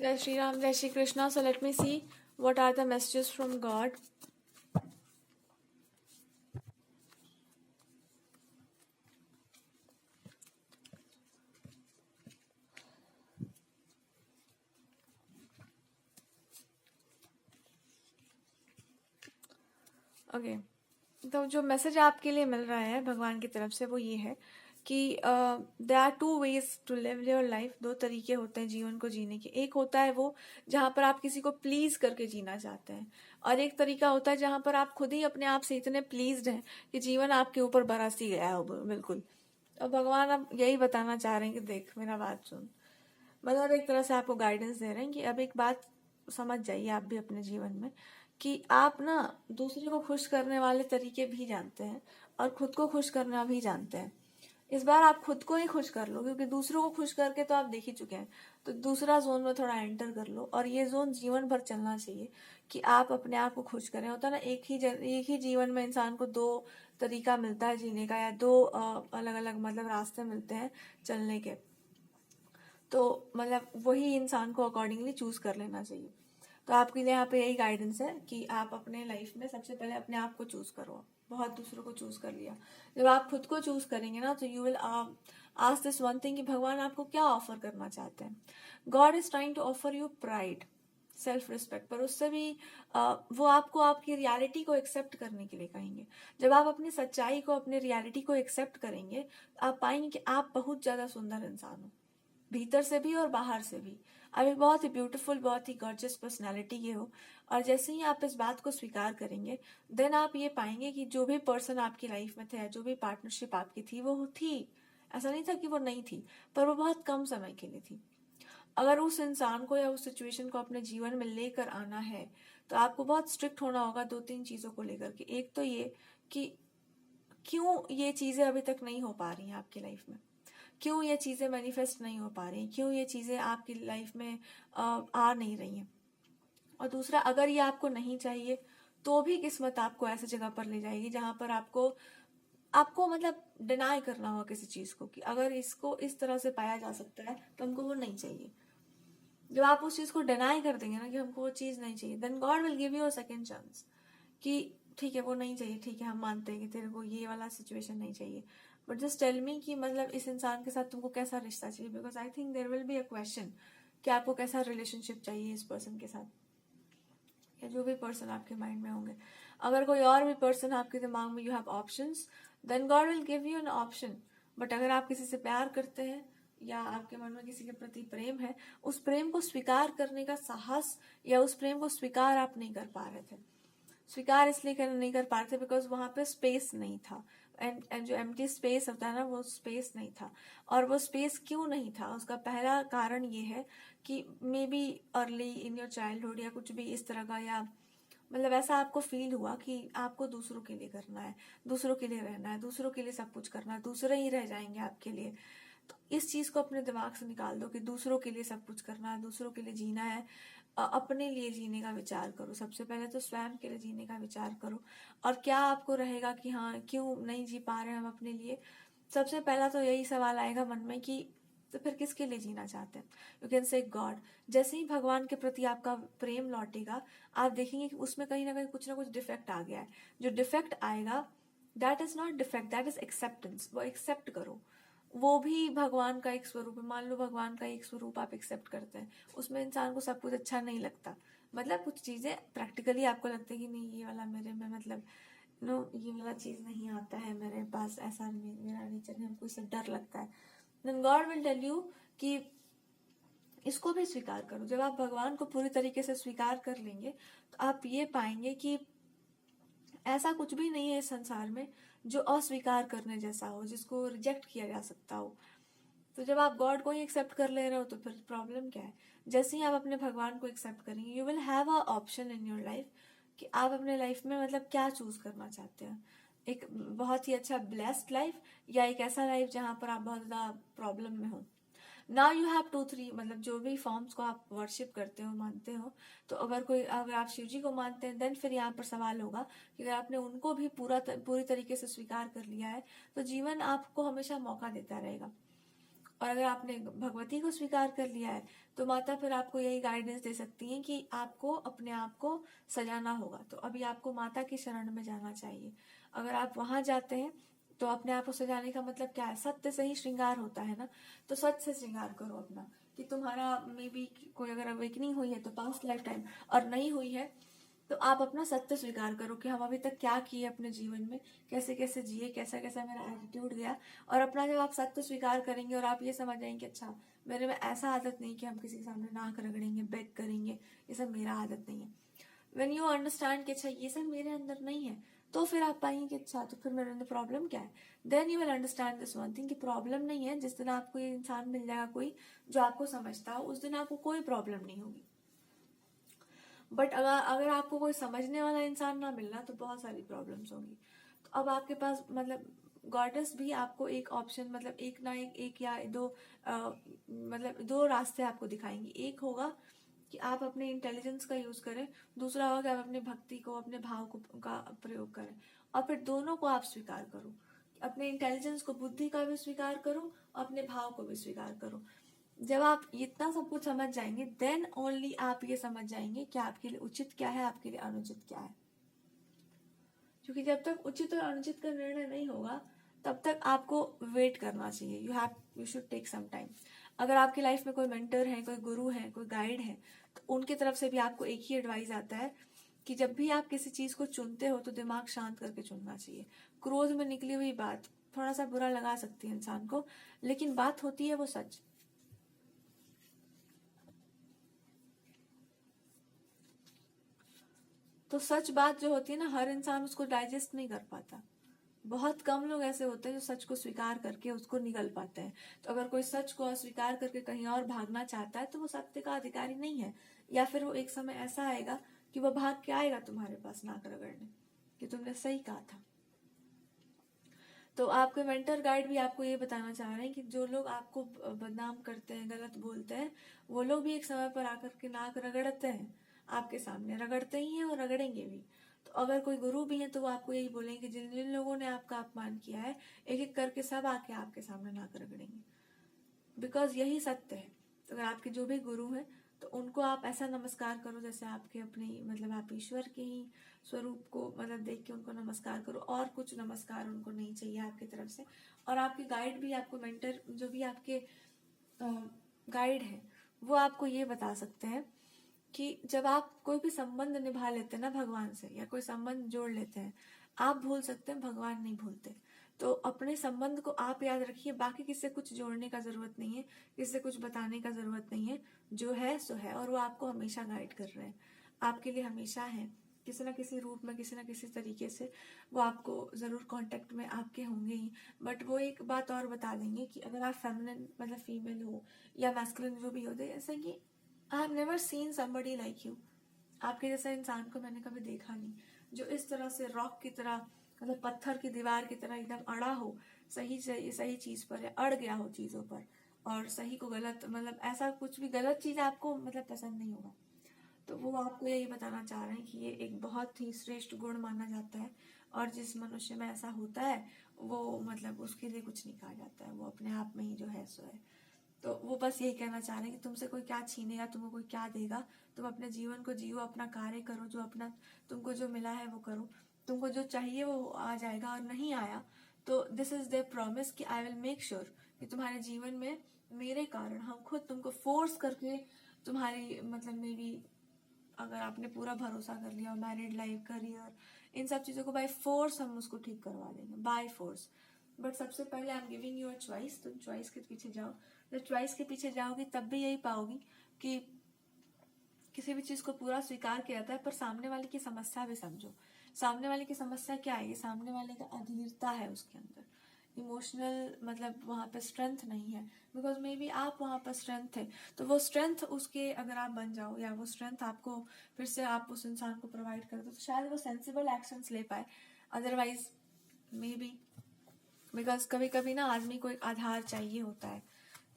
Jai Shri Ram, Jai Shri Krishna. So let me see what are the messages from God. Okay तो जो message आपके लिए मिल रहा है भगवान की तरफ से वो ये है कि there are two ways to live your life. दो तरीके होते हैं जीवन को जीने के। एक होता है वो जहाँ पर आप किसी को प्लीज करके जीना चाहते हैं, और एक तरीका होता है जहाँ पर आप खुद ही अपने आप से इतने प्लीज्ड हैं कि जीवन आपके ऊपर बरस ही गया हो बिल्कुल। और भगवान अब यही बताना चाह रहे हैं कि देख मेरा बात सुन। मतलब एक तरह से आपको गाइडेंस दे रहे हैं कि अब एक बात समझ जाइए आप भी अपने जीवन में कि आप ना दूसरे को खुश करने वाले तरीके भी जानते हैं और खुद को खुश करना भी जानते हैं। इस बार आप खुद को ही खुश कर लो, क्योंकि दूसरों को खुश करके तो आप देख ही चुके हैं। तो दूसरा जोन में थोड़ा एंटर कर लो, और ये जोन जीवन भर चलना चाहिए कि आप अपने आप को खुश करें। होता है ना, एक ही जीवन में इंसान को दो तरीका मिलता है जीने का, या दो अलग अलग मतलब रास्ते मिलते हैं चलने के। तो मतलब वही इंसान को अकॉर्डिंगली चूज कर लेना चाहिए। तो आपके लिए यहाँ पे यही गाइडेंस है कि आप अपने लाइफ में सबसे पहले अपने आप को चूज करो। बहुत दूसरों को चूज कर लिया, जब आप खुद को चूज करेंगे ना तो you will ask this one thing कि भगवान आपको क्या ऑफर करना चाहते हैं। God is trying to offer you pride, self respect, पर उससे भी वो आपको आपकी रियलिटी को एक्सेप्ट करने के लिए कहेंगे। जब आप अपनी सच्चाई को, अपनी रियलिटी को एक्सेप्ट करेंगे, आप पाएंगे कि आप बहुत ज्यादा सुंदर इंसान हो, भीतर से भी और बाहर से भी। आप एक बहुत ही ब्यूटीफुल, बहुत ही गॉर्जियस पर्सनालिटी के हो। और जैसे ही आप इस बात को स्वीकार करेंगे, देन आप ये पाएंगे कि जो भी पर्सन आपकी लाइफ में थे, जो भी पार्टनरशिप आपकी थी, वो थी। ऐसा नहीं था कि वो नहीं थी, पर वो बहुत कम समय के लिए थी। अगर उस इंसान को या उस सिचुएशन को अपने जीवन में लेकर आना है तो आपको बहुत स्ट्रिक्ट होना होगा दो तीन चीजों को लेकर के। एक तो ये कि क्यों ये चीजें अभी तक नहीं हो पा रही हैं आपकी लाइफ में, क्यों ये चीजें मैनिफेस्ट नहीं हो पा रही, क्यों ये चीजें आपकी लाइफ में आ नहीं रही हैं। और दूसरा, अगर ये आपको नहीं चाहिए तो भी किस्मत आपको ऐसी जगह पर ले जाएगी जहां पर आपको आपको मतलब डिनाई करना होगा किसी चीज को, कि अगर इसको इस तरह से पाया जा सकता है तो हमको वो नहीं चाहिए। जब आप उस चीज को डिनाई कर देंगे ना कि हमको वो चीज नहीं चाहिए, then God will give you a second chance कि ठीक है वो नहीं चाहिए, ठीक है हम मानते हैं कि तेरे को ये वाला सिचुएशन नहीं चाहिए, बट जस्ट टेल मी कि मतलब इस इंसान के साथ तुमको कैसा रिश्ता चाहिए। Because I think there will be a question कि आपको कैसा रिलेशनशिप चाहिए इस पर्सन के साथ, या जो भी पर्सन आपके माइंड में होंगे। अगर कोई और भी पर्सन आपके दिमाग में, you have options, then God will give you an option. But अगर आप किसी से प्यार करते हैं या आपके मन में किसी के प्रति प्रेम है, उस प्रेम को स्वीकार करने का साहस या उस प्रेम को स्वीकार आप नहीं कर पा रहे थे। स्वीकार इसलिए नहीं कर पा रहे थे बिकॉज वहां पे स्पेस नहीं था। एंड जो एम्प्टी स्पेस होता है ना, वो स्पेस नहीं था। और वो स्पेस क्यों नहीं था, उसका पहला कारण ये है कि may be early in your childhood या कुछ भी इस तरह का, या मतलब ऐसा आपको फील हुआ कि आपको दूसरों के लिए करना है, दूसरों के लिए रहना है, दूसरों के लिए सब कुछ करना है, दूसरे ही रह जाएंगे आपके लिए। तो इस चीज को अपने दिमाग से निकाल दो कि दूसरों के लिए सब कुछ करना है, दूसरों के लिए जीना है। अपने लिए जीने का विचार करो। सबसे पहले तो स्वयं के लिए जीने का विचार करो। और क्या आपको रहेगा कि हाँ क्यों नहीं जी पा रहे हम अपने लिए, सबसे पहला तो यही सवाल आएगा मन में कि तो फिर किसके लिए जीना चाहते हैं। You can say God. जैसे ही भगवान के प्रति आपका प्रेम लौटेगा, आप देखेंगे कि उसमें कहीं ना कुछ डिफेक्ट आ गया है। जो डिफेक्ट आएगा, that is not defect, that is acceptance. वो एक्सेप्ट करो, वो भी भगवान का एक स्वरूप है। मान लो भगवान का एक स्वरूप आप एक्सेप्ट करते हैं, उसमें इंसान को सब कुछ अच्छा नहीं लगता, मतलब कुछ चीजें प्रैक्टिकली आपको लगता है कि नहीं ये वाला मेरे में मतलब नो ये वाला चीज नहीं आता है मेरे पास, ऐसा मेरा नेचर है, हमको इससे डर लगता है। Then God will tell you कि इसको भी स्वीकार करो। जब आप भगवान को पूरी तरीके से स्वीकार कर लेंगे तो आप ये पाएंगे कि ऐसा कुछ भी नहीं है इस संसार में जो अस्वीकार करने जैसा हो, जिसको रिजेक्ट किया जा सकता हो। तो जब आप गॉड को ही एक्सेप्ट कर ले रहे हो तो फिर प्रॉब्लम क्या है। जैसे ही आप अपने भगवान को एक्सेप्ट करेंगे, you will have a option in your life कि आप अपने लाइफ में मतलब क्या चूज करना चाहते हैं। एक बहुत ही अच्छा ब्लेस्ड लाइफ, या एक ऐसा लाइफ जहां पर आप बहुत ज्यादा प्रॉब्लम में हो। Now you have two three, मतलब जो भी फॉर्म्स को आप वर्शिप करते हो, मानते हो, तो अगर आप शिव जी को मानते हैं, देन फिर यहाँ पर सवाल होगा कि अगर आपने उनको भी पूरी तरीके से स्वीकार कर लिया है तो जीवन आपको हमेशा मौका देता रहेगा। और अगर आपने भगवती को स्वीकार कर लिया है तो माता फिर आपको यही गाइडेंस दे सकती हैं कि आपको अपने आप को सजाना होगा। तो अभी आपको माता की शरण में जाना चाहिए। अगर आप वहां जाते हैं तो अपने आप को सजाने का मतलब क्या है? सत्य से ही श्रृंगार होता है ना। तो सत्य से श्रृंगार करो अपना, कि तुम्हारा मे बी कोई अगर अवेकनिंग हुई है तो पास्ट लाइफ टाइम, और नहीं हुई है तो आप अपना सत्य स्वीकार करो कि हम अभी तक क्या किए अपने जीवन में, कैसे कैसे जिए, कैसा कैसा मेरा एटीट्यूड गया। और अपना जब आप सत्य स्वीकार करेंगे और आप ये समझ जाएंगे कि अच्छा मेरे में ऐसा आदत नहीं कि हम किसी के सामने नाक रगड़ेंगे, बेग करेंगे, ये सब मेरा आदत नहीं है। व्हेन यू अंडरस्टैंड कि अच्छा ये सब मेरे अंदर नहीं है, तो फिर आप पाएंगे कि अच्छा तो फिर मेरे अंदर प्रॉब्लम क्या है। Then you will understand this one thing कि प्रॉब्लम नहीं है। जिस दिन आपको ये इंसान मिल जाएगा कोई जो आपको समझता हो, उस दिन आपको कोई प्रॉब्लम नहीं होगी। बट अगर आपको कोई समझने वाला इंसान ना मिलना तो बहुत सारी प्रॉब्लम्स होंगी। तो अब आपके पास मतलब गॉडेस भी आपको एक ऑप्शन, मतलब एक ना एक या दो मतलब दो रास्ते आपको दिखाएंगी। एक होगा कि आप अपने इंटेलिजेंस का यूज करें, दूसरा होगा कि आप अपने भक्ति को, अपने भाव को का प्रयोग करें। और फिर दोनों को आप स्वीकार करो, अपने इंटेलिजेंस को, बुद्धि का भी स्वीकार करो, अपने भाव को भी स्वीकार करो। जब आप इतना सब कुछ समझ जाएंगे देन ओनली आप ये समझ जाएंगे कि आपके लिए उचित क्या है, आपके लिए अनुचित क्या है। क्योंकि जब तक उचित और अनुचित का निर्णय नहीं होगा तब तक आपको वेट करना चाहिए। You should take some time. अगर आपकी लाइफ में कोई मेंटर है, कोई गुरु है, कोई गाइड है, तो उनकी तरफ से भी आपको एक ही एडवाइस आता है कि जब भी आप किसी चीज को चुनते हो तो दिमाग शांत करके चुनना चाहिए। क्रोध में निकली हुई बात थोड़ा सा बुरा लगा सकती है इंसान को, लेकिन बात होती है वो सच। तो सच बात जो होती है ना, हर इंसान उसको डाइजेस्ट नहीं कर पाता। बहुत कम लोग ऐसे होते हैं जो सच को स्वीकार करके उसको निगल पाते हैं। तो अगर कोई सच को अस्वीकार करके कहीं और भागना चाहता है तो वो सत्य का अधिकारी नहीं है। या फिर वो एक समय ऐसा आएगा कि वो भाग के आएगा तुम्हारे पास नाक रगड़ने कि तुमने सही कहा था। तो आपके मेंटर गाइड भी आपको ये बताना चाह रहे हैं कि जो लोग आपको बदनाम करते हैं, गलत बोलते हैं, वो लोग भी एक समय पर आकर के नाक रगड़ते हैं आपके सामने, रगड़ते ही हैं और रगड़ेंगे भी। तो अगर कोई गुरु भी है तो वो आपको यही बोलेंगे कि जिन जिन लोगों ने आपका अपमान किया है एक एक करके सब आके आपके सामने नाक रगड़ेंगे, बिकॉज यही सत्य है। तो अगर आपके जो भी गुरु हैं तो उनको आप ऐसा नमस्कार करो जैसे आपके अपने, मतलब आप ईश्वर के ही स्वरूप को मतलब देख के उनको नमस्कार करो, और कुछ नमस्कार उनको नहीं चाहिए आपकी तरफ से। और आपके गाइड भी, आपको मेंटर जो भी आपके गाइड है, वो आपको ये बता सकते हैं कि जब आप कोई भी संबंध निभा लेते हैं ना भगवान से, या कोई संबंध जोड़ लेते हैं, आप भूल सकते हैं, भगवान नहीं भूलते। तो अपने संबंध को आप याद रखिए, बाकी किसी से कुछ जोड़ने का जरूरत नहीं है, किसी से कुछ बताने का जरूरत नहीं है। जो है सो है, और वो आपको हमेशा गाइड कर रहे हैं, आपके लिए हमेशा है, किसी ना किसी रूप में, किसी ना किसी तरीके से वो आपको जरूर कांटेक्ट में आपके होंगे ही। बट वो एक बात और बता देंगे कि अगर आप फेमिनिन मतलब फीमेल हो या मैस्कुलिन जो भी होते, जैसे कि I have never seen somebody like you. आपके जैसा इंसान को मैंने कभी देखा नहीं जो इस तरह से रॉक की तरह, मतलब पत्थर की दीवार की तरह एकदम अड़ा हो, सही सही चीज पर, है अड़ गया हो चीजों पर, और सही को गलत, मतलब ऐसा कुछ भी गलत चीज आपको मतलब पसंद नहीं होगा। तो वो आपको यही बताना चाह रहे हैं कि ये एक बहुत ही श्रेष्ठ गुण माना जाता है, और जिस मनुष्य में ऐसा होता है वो मतलब उसके लिए कुछ नहीं कहा जाता है, वो अपने आप में ही जो है सो है। तो वो बस यही कहना चाह रहे हैं कि तुमसे कोई क्या छीनेगा, तुमको कोई क्या देगा, तुम अपने जीवन को जियो, अपना कार्य करो, जो अपना तुमको जो मिला है वो करो, तुमको जो चाहिए वो आ जाएगा, और नहीं आया तो दिस इज देयर प्रॉमिस कि आई विल मेक श्योर कि तुम्हारे जीवन में मेरे कारण हम खुद तुमको फोर्स करके तुम्हारी मतलब मे बी अगर आपने पूरा भरोसा कर लिया, मैरिड लाइफ, करियर, इन सब चीजों को बाय फोर्स हम उसको ठीक करवा देंगे, बाय फोर्स। बट सबसे पहले I am giving you a choice, तुम चॉइस के पीछे जाओ। जब चॉइस के पीछे जाओगी तब भी यही पाओगी कि किसी भी चीज को पूरा स्वीकार किया जाता है, पर सामने वाले की समस्या भी समझो। सामने वाले की समस्या क्या है? ये सामने वाले का अधीरता है उसके अंदर, इमोशनल मतलब वहां पे स्ट्रेंथ नहीं है, बिकॉज मे बी आप वहां पर स्ट्रेंथ थे। तो वो स्ट्रेंथ उसके अगर आप बन जाओ, या वो स्ट्रेंथ आपको फिर से आप उस इंसान को प्रोवाइड कर दो, तो शायद वो सेंसिबल एक्शंस ले पाए। अदरवाइज मे बी, बिकॉज कभी कभी ना आदमी को एक आधार चाहिए होता है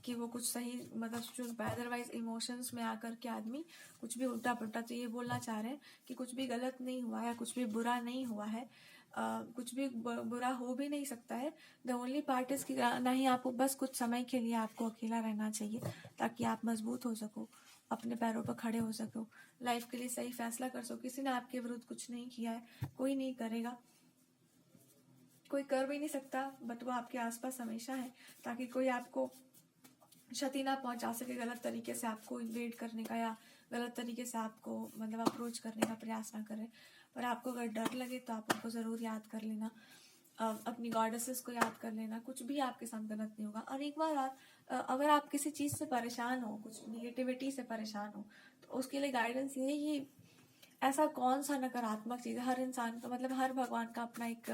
कि वो कुछ सही मतलब चुन पाए। अदरवाइज इमोशंस में आकर के आदमी कुछ भी उल्टा पुल्टा। तो ये बोलना चाह रहे हैं कि कुछ भी गलत नहीं हुआ है, कुछ भी बुरा नहीं हुआ है, कुछ भी बुरा हो भी नहीं सकता है। द ओनली पार्ट इज कि ना ही आपको बस कुछ समय के लिए आपको अकेला रहना चाहिए, ताकि आप मजबूत हो सको, अपने पैरों पर खड़े हो सको, लाइफ के लिए सही फैसला कर सको। किसी ने आपके विरुद्ध कुछ नहीं किया है, कोई नहीं करेगा, कोई कर भी नहीं सकता, बट वो आपके आसपास हमेशा है, ताकि कोई आपको क्षति ना पहुंचा सके गलत तरीके से आपको इन्वेड करने का, या गलत तरीके से आपको मतलब अप्रोच करने का प्रयास ना करे। पर आपको अगर डर लगे तो आप उनको ज़रूर याद कर लेना, अपनी गॉडेसेस को याद कर लेना, कुछ भी आपके साथ गलत नहीं होगा। और एक बार अगर आप किसी चीज़ से परेशान हो, कुछ निगेटिविटी से परेशान हो, तो उसके लिए गाइडेंस ये है कि ऐसा कौन सा नकारात्मक चीज़ है, हर इंसान का मतलब हर भगवान का अपना एक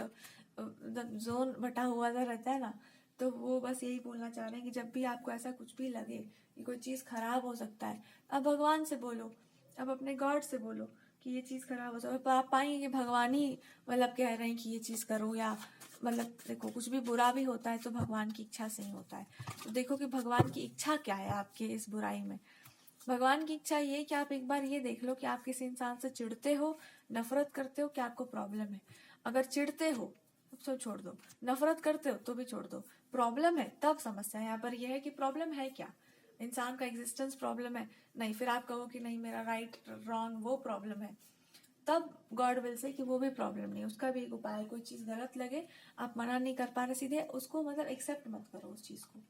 जोन बटा हुआ रहता है ना, तो वो बस यही बोलना चाह रहे हैं कि जब भी आपको ऐसा कुछ भी लगे कि कोई चीज़ खराब हो सकता है, अब भगवान से बोलो, अब अपने गॉड से बोलो कि ये चीज़ खराब हो सकता है। आप पाएंगे कि भगवान ही मतलब कह रहे हैं कि ये चीज़ करो, या मतलब देखो कुछ भी बुरा भी होता है तो भगवान की इच्छा से ही होता है। तो देखो कि भगवान की इच्छा क्या है आपके इस बुराई में। भगवान की इच्छा ये कि आप एक बार ये देख लो कि आप किसी इंसान से चिढ़ते हो, नफरत करते हो, क्या आपको प्रॉब्लम है। अगर चिढ़ते हो तो छोड़ दो, नफरत करते हो तो भी छोड़ दो, प्रॉब्लम है तब समस्या है। यहाँ पर यह है कि प्रॉब्लम है क्या, इंसान का एग्जिस्टेंस प्रॉब्लम है, नहीं फिर आप कहो कि नहीं मेरा राइट रॉन्ग वो प्रॉब्लम है, तब गॉड विल से कि वो भी प्रॉब्लम नहीं, उसका भी एक उपाय है। कोई चीज गलत लगे, आप मना नहीं कर पा रहे, सीधे उसको मतलब एक्सेप्ट मत करो उस चीज को।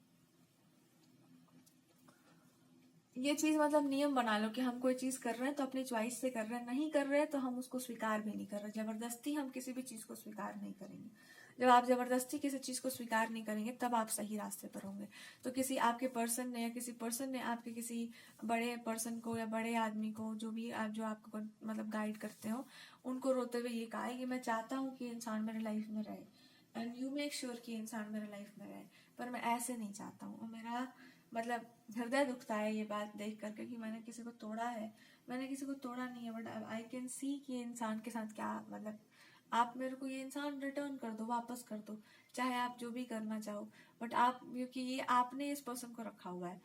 ये चीज मतलब नियम बना लो कि हम कोई चीज कर रहे हैं तो अपनी चॉइस से कर रहे हैं, नहीं कर रहे हैं तो हम उसको स्वीकार भी नहीं कर रहे। जबरदस्ती हम किसी भी चीज को स्वीकार नहीं करेंगे। जब आप जबरदस्ती किसी चीज को स्वीकार नहीं करेंगे तब आप सही रास्ते पर होंगे। तो किसी आपके पर्सन ने या किसी पर्सन ने आपके किसी बड़े पर्सन को या बड़े आदमी को, जो भी आप जो आपको मतलब गाइड करते हो, उनको रोते हुए ये कहा है कि मैं चाहता हूँ कि इंसान मेरे लाइफ में रहे, एंड यू मेक श्योर कि इंसान मेरे लाइफ में रहे, पर मैं ऐसे नहीं चाहता हूँ। मेरा मतलब हृदय दुखता है ये बात देख करके कि मैंने किसी को तोड़ा है, मैंने किसी को तोड़ा नहीं है, बट आई कैन सी कि इंसान के साथ क्या मतलब, आप मेरे को ये इंसान रिटर्न कर दो, वापस कर दो, चाहे आप जो भी करना चाहो, बट आप, क्योंकि ये आपने इस पर्सन को रखा हुआ है,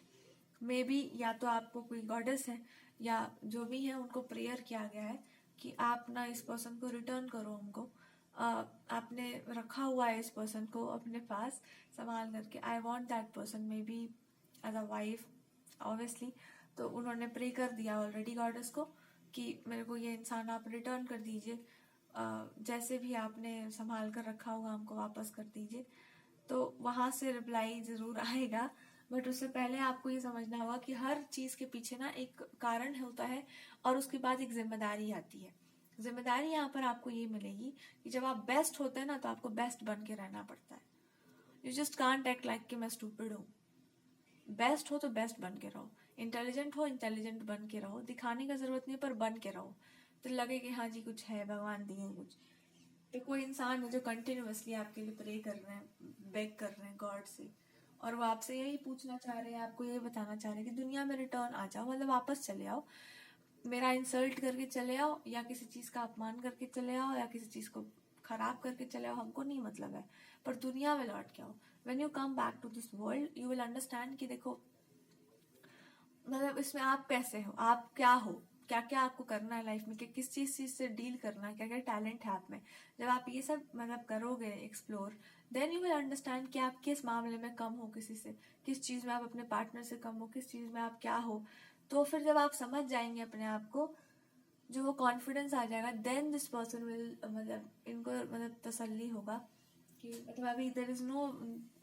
मे बी या तो आपको कोई गॉडेस है या जो भी है उनको प्रेयर किया गया है कि आप ना इस पर्सन को रिटर्न करो हमको। आपने रखा हुआ है इस पर्सन को अपने पास संभाल करके, I want that person may be as a wife obviously. तो उन्होंने प्रे कर दिया ऑलरेडी गॉडेस को कि मेरे को ये इंसान आप रिटर्न कर दीजिए, जैसे भी आपने संभाल कर रखा होगा हमको वापस कर दीजिए। तो वहां से रिप्लाई जरूर आएगा, बट उससे पहले आपको ये समझना होगा कि हर चीज के पीछे ना एक कारण होता है, और उसके बाद एक जिम्मेदारी आती है। जिम्मेदारी यहाँ पर आपको ये मिलेगी कि जब आप बेस्ट होते हैं ना, तो आपको बेस्ट बन के रहना पड़ता है। You just can't act like कि मैं स्टूपिड हूँ। बेस्ट हो तो बेस्ट बन के रहो, इंटेलिजेंट हो इंटेलिजेंट बन के रहो, दिखाने का जरूरत नहीं पर बन के रहो, तो लगे कि हाँ जी कुछ है, भगवान दिए कुछ। तो कोई इंसान है जो कंटिन्यूअसली आपके लिए प्रे कर रहे हैं, बेग कर रहे हैं गॉड से, और वो आपसे यही पूछना चाह रहे हैं, आपको यही बताना चाह रहे हैं कि दुनिया में रिटर्न आ जाओ, मतलब वापस चले आओ, मेरा इंसल्ट करके चले आओ, या किसी चीज का अपमान करके चले आओ, या किसी चीज को खराब करके चले आओ, हमको नहीं मतलब है, पर दुनिया में लौट के आओ। When you come back to this world you will understand कि देखो मतलब इसमें आप कैसे हो, आप क्या हो, क्या क्या आपको करना है लाइफ में, कि किस चीज से डील करना है, क्या क्या टैलेंट है आप में। जब आप ये सब मतलब करोगे explore, then you will understand कि आप किस मामले में कम हो किसी से, किस चीज में आप अपने पार्टनर से कम हो, किस चीज में आप क्या हो। तो फिर जब आप समझ जाएंगे अपने आप को, जो वो कॉन्फिडेंस आ जाएगा, देन दिस पर्सन विल मतलब इनको मतलब तसल्ली होगा कि मतलब अभी देर इज नो,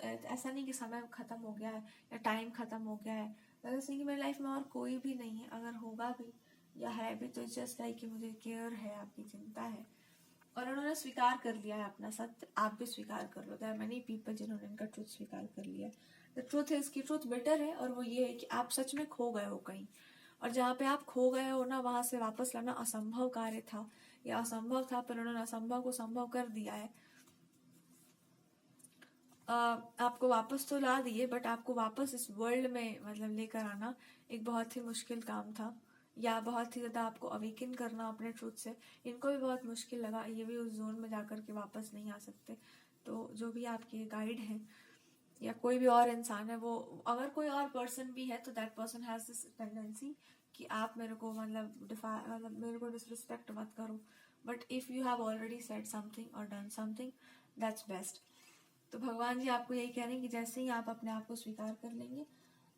ऐसा नहीं कि समय खत्म हो गया है या टाइम खत्म हो गया है, वैसे कि मेरी लाइफ में और कोई भी नहीं है, अगर होगा भी या है भी तो जस्ट लाइक कि मुझे केयर है, आपकी चिंता है, और उन्होंने स्वीकार कर लिया है अपना सत्य, आप भी स्वीकार कर लो। देयर मेनी पीपल जिन्होंने इनका ट्रुथ स्वीकार कर लिया। द ट्रुथ है, इसकी ट्रुथ बेटर है, और वो ये है कि आप सच में खो गए हो कहीं, और जहाँ पे आप खो गए हो ना, वहां से वापस लाना असंभव कार्य था, या असंभव था, पर उन्होंने असंभव को संभव कर दिया है। आपको वापस तो ला दिए, बट आपको वापस इस वर्ल्ड में मतलब लेकर आना एक बहुत ही मुश्किल काम था, या बहुत ही ज्यादा आपको अवेकन करना अपने ट्रूथ से, इनको भी बहुत मुश्किल लगा, ये भी उस जोन में जाकर के वापस नहीं आ सकते। तो जो भी आपके गाइड हैं या कोई भी और इंसान है, वो अगर कोई और पर्सन भी है तो that person has this tendency कि आप मेरे को मतलब मेरे को डिसरिस्पेक्ट मत करो, but if you have already said something और डन समथिंग, दैट्स बेस्ट। तो भगवान जी आपको यही कह रहे हैं कि जैसे ही आप अपने आप को स्वीकार कर लेंगे,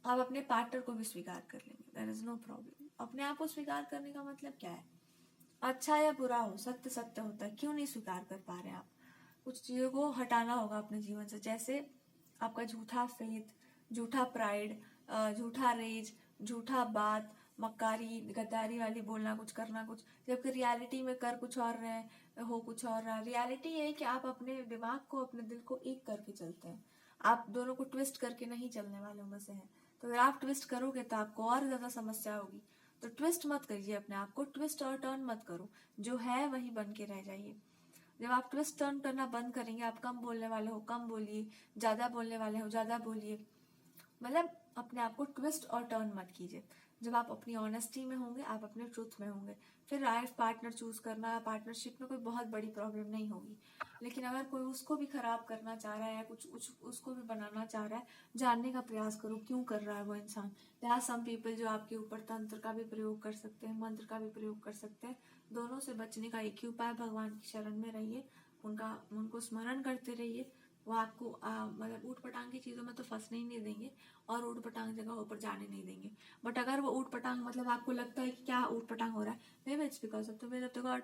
आप अपने पार्टनर को भी स्वीकार कर लेंगे, देयर इज नो प्रॉब्लम। अपने आप को स्वीकार करने का मतलब क्या है? अच्छा या बुरा हो, सत्य सत्य होता है। क्यों नहीं स्वीकार कर पा रहे आप? कुछ चीज़ों को हटाना होगा अपने जीवन से, जैसे आपका झूठा फेथ, झूठा प्राइड, झूठा रेज, झूठा बात, मक्कारी गद्दारी वाली बोलना कुछ, करना कुछ, जबकि रियलिटी में कर कुछ और रहे हो, कुछ और रहा। रियलिटी ये है कि आप अपने दिमाग को, अपने दिल को एक करके चलते हैं। आप दोनों को ट्विस्ट करके नहीं चलने वालों में से हैं। तो अगर आप ट्विस्ट करोगे तो आपको और ज्यादा समस्या होगी। तो ट्विस्ट मत करिए अपने आप को, ट्विस्ट और टर्न मत करो, जो है वही बन के रह जाइए। जब आप ट्विस्ट टर्न करना बंद करेंगे, आप कम बोलने वाले हो कम बोलिए, ज्यादा बोलने वाले हो ज्यादा बोलिए, मतलब अपने आप को ट्विस्ट और टर्न मत कीजिए। जब आप अपनी ऑनेस्टी में होंगे, आप अपने ट्रूथ में होंगे, फिर लाइफ पार्टनर चूज करना, पार्टनरशिप में कोई बहुत बड़ी प्रॉब्लम नहीं होगी। लेकिन अगर कोई उसको भी खराब करना चाह रहा है या कुछ उसको भी बनाना चाह रहा है, जानने का प्रयास करो क्यों कर रहा है वो इंसान। देयर आर सम पीपल जो आपके ऊपर तंत्र का भी प्रयोग कर सकते हैं, मंत्र का भी प्रयोग कर सकते हैं। दोनों से बचने का एक ही उपाय, भगवान की शरण में रहिए, उनको स्मरण करते रहिए। वो आपको मतलब ऊट पटांग की चीजों में तो फंसने ही नहीं देंगे और ऊट पटांग जगह ऊपर जाने नहीं देंगे। बट अगर वो ऊट पटांग, मतलब आपको लगता है कि क्या ऊट पटांग हो रहा है, may be it's because of the will of the God.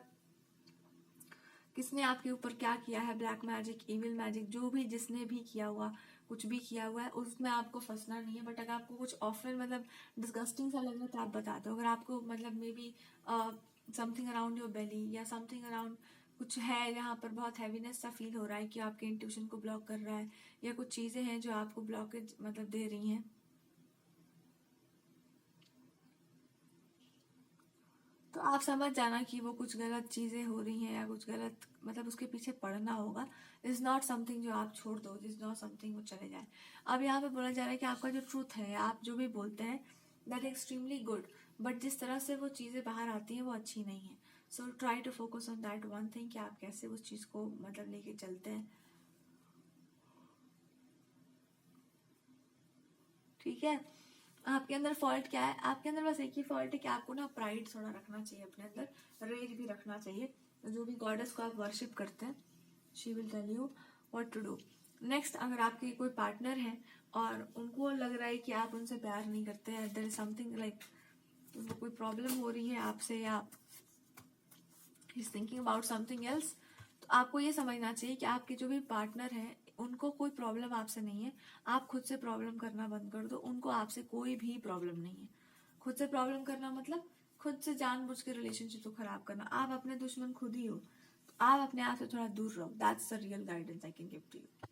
किसने आपके ऊपर क्या किया है, ब्लैक मैजिक, इविल मैजिक, जो भी जिसने भी किया हुआ, कुछ भी किया हुआ है, उसमें आपको फंसना नहीं है। बट अगर आपको कुछ ऑफर मतलब डिस्गस्टिंग सा लग रहा है तो आप बता दो। अगर आपको मतलब may be something around your belly या समथिंग अराउंड कुछ है जहाँ पर बहुत हैवीनेस सा फील हो रहा है कि आपके इंट्यूशन को ब्लॉक कर रहा है, या कुछ चीजें हैं जो आपको ब्लॉकेज मतलब दे रही हैं, तो आप समझ जाना कि वो कुछ गलत चीजें हो रही हैं या कुछ गलत, मतलब उसके पीछे पड़ना होगा। इज नॉट समथिंग जो आप छोड़ दो, इज नॉट समथिंग वो चले जाए। अब यहाँ पे बोला जा रहा है कि आपका जो ट्रूथ है, आप जो भी बोलते हैं, दैट एक्सट्रीमली गुड, बट जिस तरह से वो चीजें बाहर आती हैं वो अच्छी नहीं है। So try to focus on that one thing कि आप कैसे उस चीज को मतलब लेके चलते हैं। ठीक है। आपके अंदर फॉल्ट क्या है? आपके अंदर बस एक ही फॉल्ट है कि आपको ना प्राइड थोड़ा रखना चाहिए अपने अंदर, रेज भी रखना चाहिए। जो भी गॉडेस को आप वर्शिप करते हैं, she will tell you what to do next. अगर आपके कोई पार्टनर है और उनको लग रहा है कि आप उनसे प्यार नहीं करते हैं, देयर इज समथिंग लाइक उनको कोई प्रॉब्लम हो रही है आपसे, या he is thinking about something else, तो आपको ये समझना चाहिए कि आपके जो भी पार्टनर हैं उनको कोई प्रॉब्लम आपसे नहीं है। आप खुद से प्रॉब्लम करना बंद कर दो, उनको आपसे कोई भी प्रॉब्लम नहीं है। खुद से प्रॉब्लम करना मतलब खुद से जानबूझ के रिलेशनशिप को खराब करना। आप अपने दुश्मन खुद ही हो, तो आप अपने आप से थोड़ा दूर रहो। That's the real guidance I can give to you.